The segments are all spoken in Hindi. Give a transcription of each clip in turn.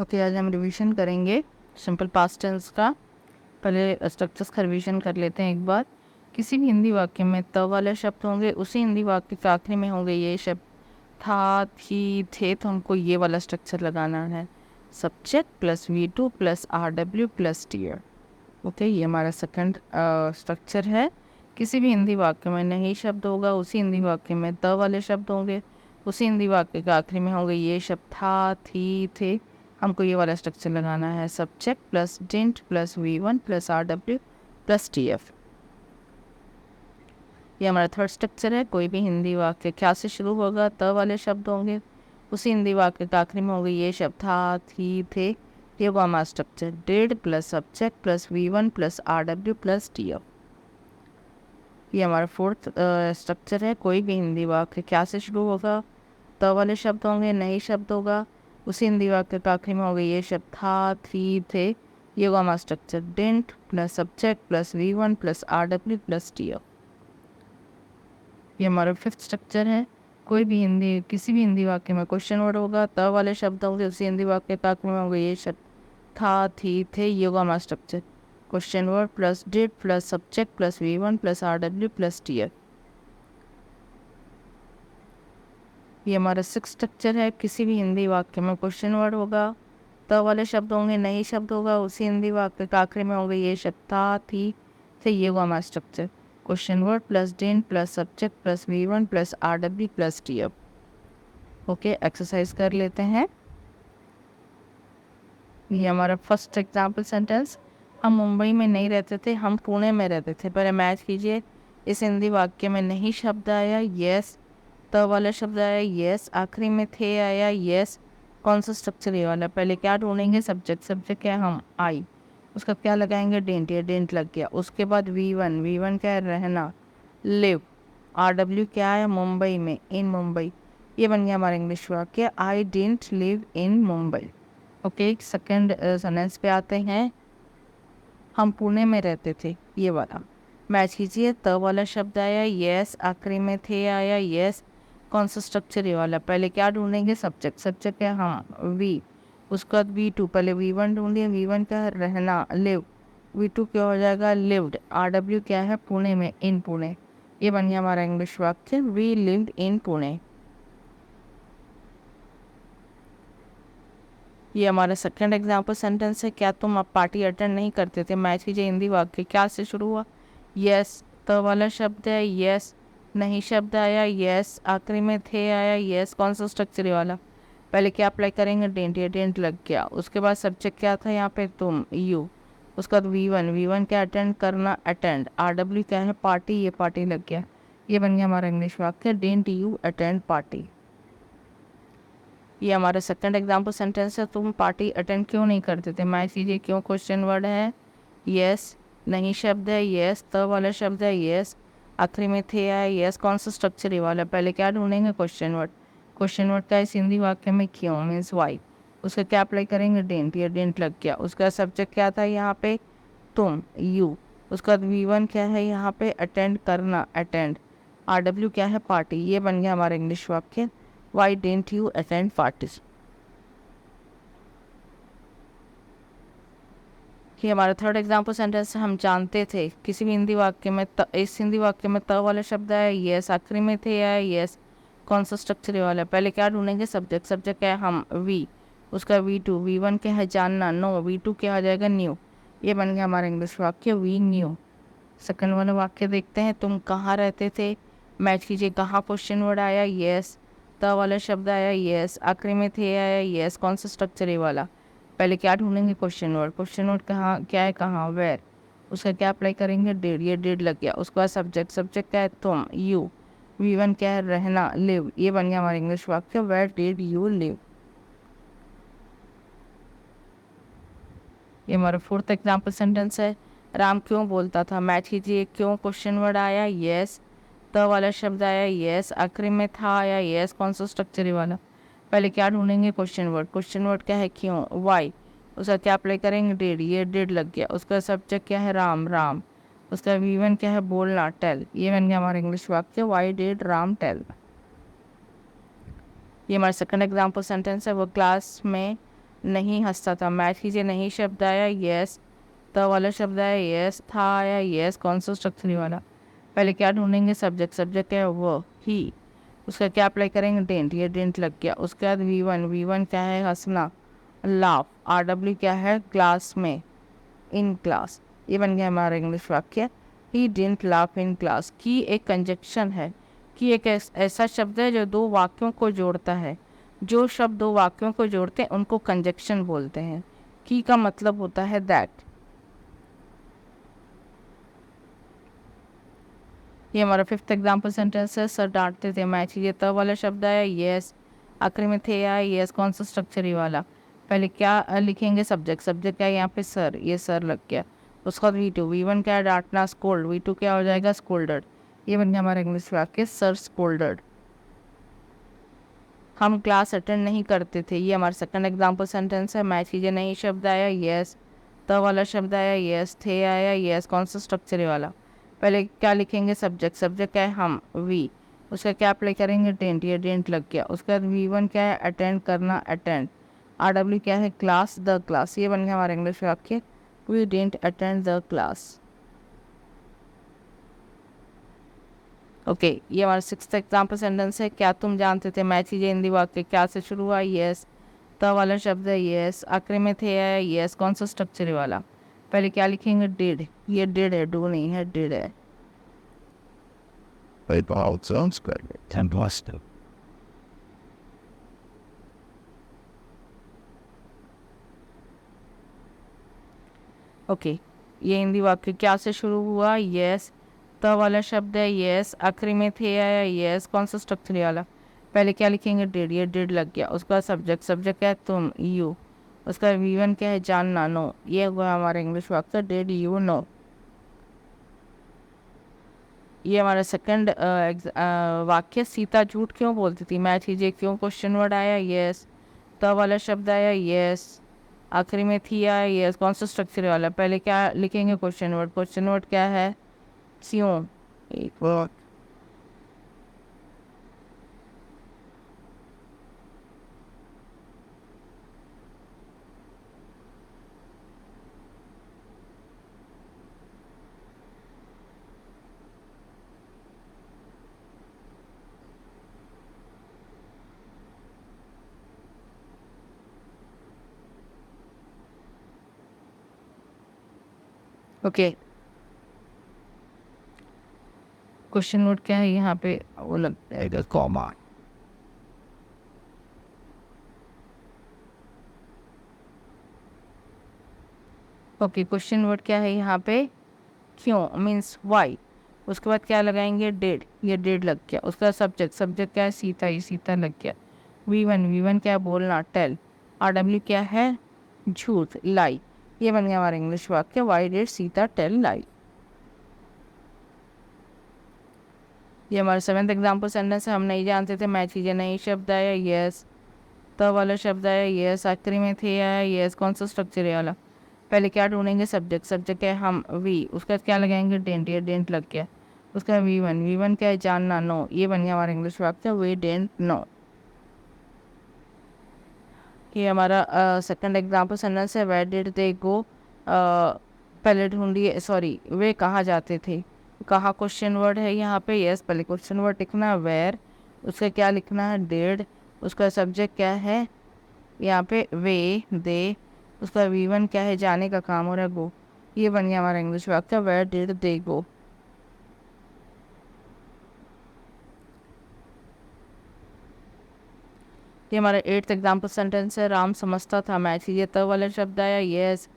ओके, आज हम रिवीजन करेंगे सिंपल पास्ट टेंस का। पहले स्ट्रक्चर्स का रिवीजन कर लेते हैं एक बार। किसी भी हिंदी वाक्य में त वाले शब्द होंगे, उसी हिंदी वाक्य के आखिरी में होंगे ये शब्द था, थी, थे, तो हमको ये वाला स्ट्रक्चर लगाना है, subject plus V2 plus RW plus tier. Okay, ये हमारा सेकंड स्ट्रक्चर है। किसी भी हिंदी वाक्य में नहीं शब्द होगा, उसी हिंदी वाक्य में त वाले शब्द होंगे, उसी हिंदी वाक्य के आखिरी में होंगे ये शब्द था, थी, थे, हमको ये वाला स्ट्रक्चर लगाना है, subject plus didn't plus V1 plus RW plus TF। ये हमारा थर्ड स्ट्रक्चर है। कोई भी हिंदी वाक्य क्या से शुरू होगा, त वाले शब्द होंगे, उसी हिंदी वाक्य के आखिरी में होंगे ये शब्द था, थी, थे, ये होगा हमारा structure, did plus subject plus V1 plus RW plus TF। ये हमारा फोर्थ स्ट्रक्चर है। कोई भी हिंदी वाक्य क्या से शुरू होगा, त वाले शब्द होंगे, नहीं शब्द होगा, उसी हिंदी वाक्य के आखिरी में होगा ये शब्द था, थी, थे, ये होगा हमारा structure, didn't plus subject plus V1 plus RW plus TF। ये हमारा फिफ्थ स्ट्रक्चर है। कोई भी किसी भी हिंदी वाक्य में क्वेश्चन वर्ड होगा, त वाले शब्द होंगे, उसी हिंदी वाक्य के आखिरी में होगा ये शब्द था, थी, थे, ये होगा हमारा structure, question word plus did plus subject plus V1 plus RW plus TF। ये हमारा सिक्स स्ट्रक्चर है। किसी भी हिंदी वाक्य में क्वेश्चन वर्ड होगा, त वाले शब्द होंगे, नहीं शब्द होगा, उसी हिंदी वाक्य के आखिरी में होंगे ये शब्द था, थी, थे, ये होगा हमारा structure, question word plus did plus subject plus V1 plus RW plus TF। Okay, exercise कर लेते हैं। ये हमारा फर्स्ट एग्जाम्पल सेंटेंस, हम मुंबई में नहीं रहते थे, हम पुणे में रहते थे। पर इमेज कीजिए, इस हिंदी वाक्य में नहीं शब्द आया, यस, त वाला शब्द आया, यस, आखिरी में थे आया, यस, कौन सा स्ट्रक्चर ये वाला, पहले क्या ढूंढेंगे, सब्जेक्ट, सब्जेक्ट क्या हम आई, उसका क्या लगाएंगे, डेंट, या डेंट लग गया। उसके बाद V1, V1 क्या है, रहना, लिव, RW क्या है, मुंबई में, इन मुंबई, ये बन गया हमारा इंग्लिश वाक्य, I didn't live in Mumbai. Okay, second sentence पे आते हैं, हम पुणे में रहते थे, ये वाला मैच कीजिए, त वाला शब्द आया, यस, आखिरी में थे आया, यस, कौन सा स्ट्रक्चर ये वाला, पहले क्या ढूंढेंगे, सब्जेक्ट, सब्जेक्ट है हम वी, उसके बाद V2, पहले V1 ढूंढिए, V1 क्या है, रहना, लिव, V2 क्या हो जाएगा, लिव्ड, RW क्या है, पुणे में, इन पुणे, ये बन गया हमारा इंग्लिश वाक्य, वी लिव्ड इन पुणे। ये हमारा सेकंड एग्जाम्पल सेंटेंस है, क्या तुम अब पार्टी अटेंड नहीं करते थे, मैच कीजिए, हिंदी वाक्य क्या से शुरू हुआ, यस, त वाला शब्द है, यस, नहीं शब्द आया, यस, आखिरी में थे आया, यस, कौन सा स्ट्रक्चर ये वाला, पहले क्या अप्लाई करेंगे, डेंट, या डेंट लग गया। उसके बाद सब्जेक्ट क्या था यहाँ पे, तुम, यू, उसके बाद V1, V1 क्या अटेंड करना, अटेंड, RW क्या है, पार्टी, ये पार्टी लग गया, ये बन गया हमारा इंग्लिश वाक्य, डेंट यू अटेंड पार्टी। ये हमारा सेकंड एग्जाम्पल सेंटेंस है, तुम पार्टी अटेंड क्यों नहीं करते थे, मैच कीजिए, क्यों क्वेश्चन वर्ड है, यस, नहीं शब्द है, यस, त वाला शब्द है, यस, आखिरी में थे आया, यस, कौन सा स्ट्रक्चर ये वाला, पहले क्या ढूंढेंगे, क्वेश्चन वर्ड, क्वेश्चन वर्ड का इस हिंदी वाक्य में क्यों मीन्स वाई, उसका क्या अप्लाई करेंगे, डेंट, या डेंट लग गया। उसका सब्जेक्ट क्या था यहाँ पे, तुम, यू, उसका V1 क्या है यहाँ पे, अटेंड करना, अटेंड, RW क्या है, पार्टी, ये बन गया हमारा इंग्लिश वाक्य, Why didn't you attend parties? ये हमारा थर्ड एग्जाम्पल सेंटेंस है, हम जानते थे, किसी भी हिंदी वाक्य में इस हिंदी वाक्य में त वाला शब्द आया, यस, आखिरी में थे आया, यस, कौन सा स्ट्रक्चर ये वाला, पहले क्या ढूंढेंगे, सब्जेक्ट, सब्जेक्ट क्या है हम, वी, उसका V2, V1 क्या है, जानना, नो, V2 क्या आ जाएगा, न्यू, ये बन गया हमारा इंग्लिश वाक्य, वी न्यू। सेकंड वाला वाक्य देखते हैं, तुम कहाँ रहते थे, मैच कीजिए, कहाँ क्वेश्चन वर्ड आया, यस, त वाला शब्द आया, यस, आखिरी में थे आया, यस, कौन सा स्ट्रक्चर ये वाला, पहले क्या ढूंढेंगे, क्वेश्चन वर्ड, क्वेश्चन वर्ड कहाँ क्या है, कहाँ, वेयर, उसका क्या अप्लाई करेंगे, डिड, ये डिड लग गया। उसके बाद सब्जेक्ट, सब्जेक्ट क्या है, तुम, यू, V1 क्या है, रहना, लिव, ये बन गया हमारा इंग्लिश वाक्य, वेयर डिड यू लिव। ये हमारा फोर्थ एग्जाम्पल सेंटेंस है, राम क्यों बोलता था, मैच कीजिए, क्यों क्वेश्चन वर्ड आया, यस, त वाला शब्द आया, यस, आखिरी में था आया, यस, कौन सा स्ट्रक्चर ये वाला, पहले क्या ढूंढेंगे, क्वेश्चन वर्ड क्या है, क्यों, वाई, उसका क्या अप्लाई करेंगे, डिड, ये डिड लग गया। उसका सब्जेक्ट क्या है, राम, राम, उसका V1 क्या है, बोलना, टेल, ये बन गया हमारा इंग्लिश वाक्य, वाई डिड राम टेल। ये हमारा सेकंड एग्जाम्पल सेंटेंस है, वो क्लास में नहीं हंसता था। मैच कीजिए, नहीं शब्द आया यस, त वाला शब्द आया यस, था आया यस, कौन सा स्ट्रक्चर वाला। पहले क्या ढूंढेंगे, सब्जेक्ट। सब्जेक्ट क्या है, वो ही। उसका क्या अप्लाई करेंगे, डेंट। ये डेंट लग गया। उसके बाद वी वन क्या है, हंसना, लाफ। RW क्या है, क्लास में, इन क्लास। ये बन गया हमारा इंग्लिश वाक्य, he didn't laugh in class. की एक कंजक्शन है, कि एक ऐसा शब्द है जो दो वाक्यों को जोड़ता है। जो शब्द दो वाक्यों को जोड़ते हैं उनको कंजक्शन बोलते हैं। की का मतलब होता है दैट। ये हमारा फिफ्थ एग्जाम्पल सेंटेंस है, सर डांटते थे। मैच ये त वाला शब्द आया यस, आखिरी में थे आया यस, कौन सा स्ट्रक्चर ही वाला। पहले क्या लिखेंगे, सब्जेक्ट। सब्जेक्ट क्या है यहाँ पे, सर। ये सर लग गया। उसका बाद वी वन क्या है, डांटना, स्कोल्ड। वी टू क्या हो जाएगा, स्कोल्डड। ये बन गया हमारा इंग्लिश वाक्य, सर स्कोल्डड। हम क्लास अटेंड नहीं करते थे। ये हमारा सेकंड एग्जाम्पल सेंटेंस है। मैच कीजिए, नहीं शब्द आया यस, त वाला शब्द आया यस, थे आया यस, कौन सा स्ट्रक्चर वाला। पहले क्या लिखेंगे, सब्जेक्ट। सब्जेक्ट क्या है, हम, वी। उसका क्या अप्लाई करेंगे, डेंट। ये डेंट लग गया। उसके बाद वी1 क्या है, अटेंड करना, अटेंड। RW क्या है, क्लास, द क्लास। ये बन गया हमारा इंग्लिश वाक्य, we didn't attend the class. Okay ये हमारा सिक्स्थ एग्जाम्पल सेंटेंस है। क्या तुम जानते थे, मैच कीजिए, हिंदी वाक्य। क्या से शुरू हुआ, यस, त वाला शब्द है यस, आखिरी में थे आया यस, कौन सा स्ट्रक्चर वाला। पहले क्या लिखेंगे, डिड। ये डिड है, डू नहीं है, डिड है। It sounds good. Fantastic. Okay ये हिंदी वाक्य क्या से शुरू हुआ, यस, त वाला शब्द है यस, आखिरी में थे आया यस, कौन सा स्ट्रक्चर वाला। पहले क्या लिखेंगे, डिड। ये डिड लग गया। उसका सब्जेक्ट। सब्जेक्ट क्या है, तुम, यू। उसका वी1 क्या है, जानना, नो। ये हुआ हमारा इंग्लिश वाक्य, डिड यू नो। ये हमारा सेकंड वाक्य, सीता झूठ क्यों बोलती थी। मैच कीजिए, क्यों क्वेश्चन वर्ड आया यस, त वाला शब्द आया यस, आखिरी में थी आया यस, कौन सा स्ट्रक्चर वाला। पहले क्या लिखेंगे, क्वेश्चन वर्ड। क्वेश्चन वर्ड क्या है, क्यों। Well, ओके क्वेश्चन वर्ड क्या है यहाँ पे, वो लगता है the comma. Okay question word क्या है यहाँ पे, क्यों मीन्स वाई। उसके बाद क्या लगाएंगे, डेड। ये डेड लग गया। उसका सब्जेक्ट। सब्जेक्ट क्या है, सीता। ये सीता लग गया। वी वन क्या है, बोलना, टेल। RW क्या है, झूठ, लाई। ये बन गया हमारा इंग्लिश वाक्य, why did Sita tell lie. ये हमारा सेवेंथ एग्जाम्पल सेंटेंस है। हम नहीं जानते थे, मैं चीज़ें, नहीं शब्द आया यस, त वाला शब्द आया यस, आखिरी में थे आया यस, कौन सा स्ट्रक्चर है वाला। पहले क्या ढूंढेंगे, सब्जेक्ट। सब्जेक्ट है हम, वी। उसका क्या लगाएंगे, डेंट। ये डेंट लग गया। उसका वी वन क्या है, जानना, नो। ये बन गया हमारा इंग्लिश वाक्य, वी डेंट नो। ये हमारा सेकंड एग्जाम्पल सेंटेंस है, वेयर डिड दे गो। पहले ढूंढिए, सॉरी, वे कहाँ जाते थे। कहाँ क्वेश्चन वर्ड है यहाँ पे, यस। पहले क्वेश्चन वर्ड लिखना है, वेयर। उसका क्या लिखना है, डिड। उसका सब्जेक्ट क्या है यहाँ पे, वे, दे। उसका वी1 क्या है, जाने का काम हो रहा है, गो। ये बन गया हमारा इंग्लिश वाक्य, वेयर डिड दे गो। ये हमारा एट्थ एग्जाम्पल सेंटेंस है, राम समझता था। मैच ये त वाला शब्द आया यस,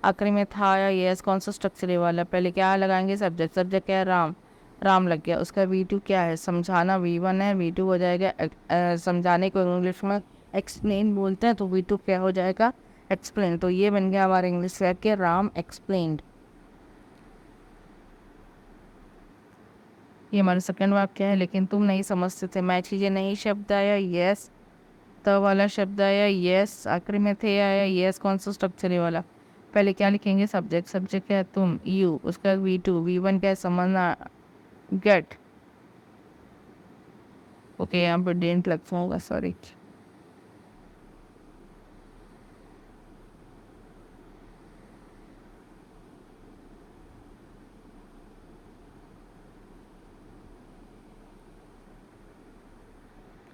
आखिरी में था आया यस, कौन सा स्ट्रक्चर है वाला। पहले क्या लगाएंगे, सब्जेक्ट। सब्जेक्ट क्या है, राम। राम लग गया। उसका वी2 क्या है, समझाना। वी1 है, वी2 हो जाएगा समझाने को इंग्लिश में एक्सप्लेन बोलते हैं, तो वी2 क्या हो जाएगा, एक्सप्लेन। तो ये बन गया हमारा इंग्लिश वाक्य, राम एक्सप्लेन्ड। ये हमारा सेकंड वाक्य है, लेकिन तुम नहीं समझते थे। मैच कीजिए, नहीं शब्द आया यस, त वाला शब्द आया यस, आखिरी में थे आया यस, कौन सा स्ट्रक्चर है वाला। पहले क्या लिखेंगे, सब्जेक्ट। सब्जेक्ट क्या है, तुम, यू। उसका वी2, वी1 क्या है, समझना, गेट। ओके यहाँ पर डेंट लगता होगा, सॉरी।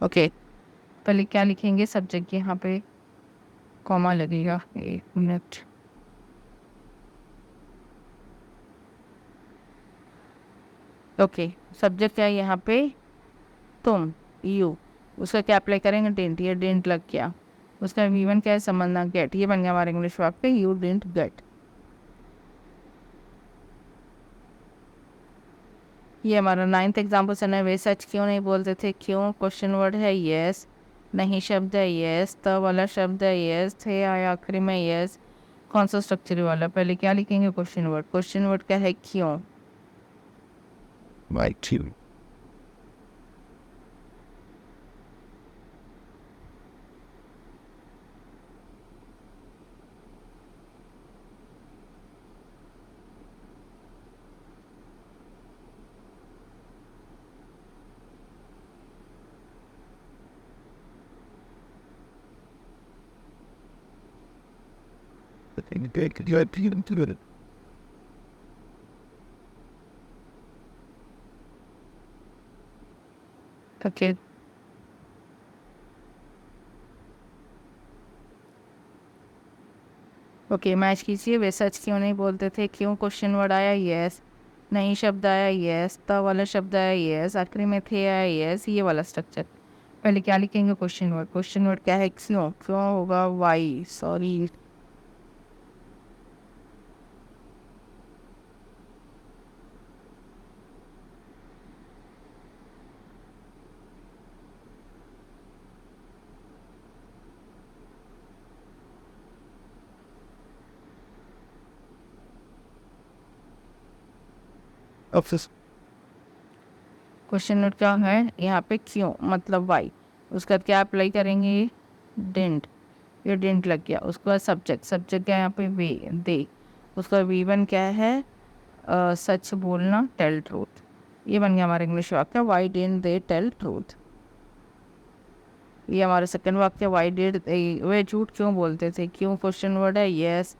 ओके, पहले क्या लिखेंगे, सब्जेक्ट यहाँ पे कॉमा लगेगा, 1 मिनट। ओके, सब्जेक्ट क्या है यहाँ पे, तुम, यू, उसका क्या अप्लाई करेंगे, डिडंट, ये डिडंट लग गया। उसका वीवन क्या है, समझना, गेट, ये बन गया हमारा इंग्लिश वाक्य, यू डिडंट गेट। ये हमारा 9th एग्जाम्पल से ना, वे सच क्यों नहीं बोलते थे, क्यों क्वेश्चन वर्ड है यस, नहीं शब्द है यस, त वाला शब्द है यस, थे आया आखिरी में यस, कौन सा स्ट्रक्चर वाला, पहले क्या लिखेंगे, क्वेश्चन वर्ड क्या है, क्यों। Why two? The thing good, could you appeal to it? Okay, okay, match कीजिए, वे सच क्यों नहीं बोलते थे, क्यों क्वेश्चन वर्ड आया यस, नहीं शब्द आया यस, त वाला शब्द आया यस, आखिरी में थे आया यस, ये वाला स्ट्रक्चर। पहले क्या लिखेंगे, क्वेश्चन वर्ड क्या है, क्यों, क्यों होगा why, sorry. Office. Question word क्या है यहाँ पे, क्यों मतलब वाई, उसका क्या अप्लाई करेंगे, डिडंट, ये डिडंट लग गया। उसके बाद सब्जेक्ट क्या है यहाँ पे, वे, दे, उसका वीवन क्या है, सच बोलना, टेल ट्रूथ, ये बन गया हमारा इंग्लिश वाक्य, why didn't they tell truth. ये हमारा सेकंड वाक्य, वाई डिड वे झूठ क्यों बोलते थे, क्यों क्वेश्चन वर्ड है यस,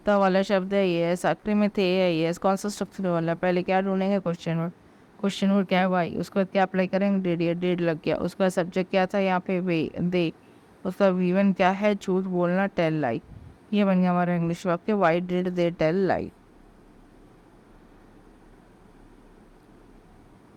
त वाला शब्द है यस, आखिरी में थे है यस, कौन सा स्ट्रक्चर वाला, पहले क्या ढूंढेंगे, क्वेश्चन वर्ड क्या है वाई, उसके बाद क्या अप्लाई करेंगे, डिड, ये डिड लग गया। उसका बाद सब्जेक्ट क्या था यहाँ पे, वे, दे, उसका वीवन क्या है, झूठ बोलना, टेल लाई, ये बन गया हमारा इंग्लिश वाक्य, why did they tell lie.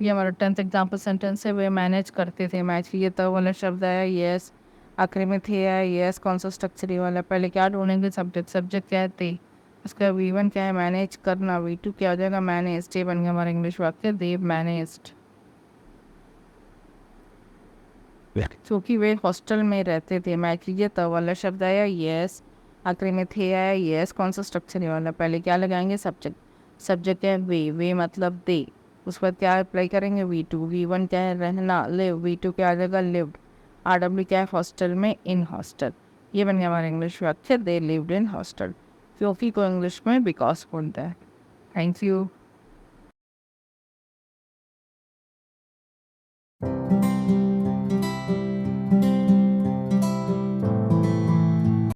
ये हमारा 10th एग्जाम्पल सेंटेंस है, वे मैनेज करते थे, मैच किए, तब वाला शब्द आया यस, आखिरी में थे आया यस, कौन सा स्ट्रक्चर ये वाला, पहले क्या ढूंढेंगे, सब्जेक्ट क्या है, थे, उसका वी1 क्या है, मैनेज करना, वी2 क्या हो जाएगा, मैनेज्ड, ये बन गया हमारा इंग्लिश वाक्य, दे मैनेज्ड। क्योंकि वे हॉस्टल में रहते थे, मैच कीजिए, तब वाला शब्द आया यस, आखिरी में थे आया यस, कौन सा स्ट्रक्चर ये वाला, पहले क्या लगाएंगे, सब्जेक्ट क्या है, वे मतलब दे, उस पर क्या अप्लाई करेंगे, वी2, वी1 क्या है, रहना, लिव, वी2 क्या आ जाएगा, लिव्ड, आरडब्ल्यू क्या है, हॉस्टल में, इन हॉस्टल, ये बन गया हमारा इंग्लिश वाक्य, दे लिव्ड इन हॉस्टल, क्योंकि को इंग्लिश में बिकॉज बोलता है। Thank you.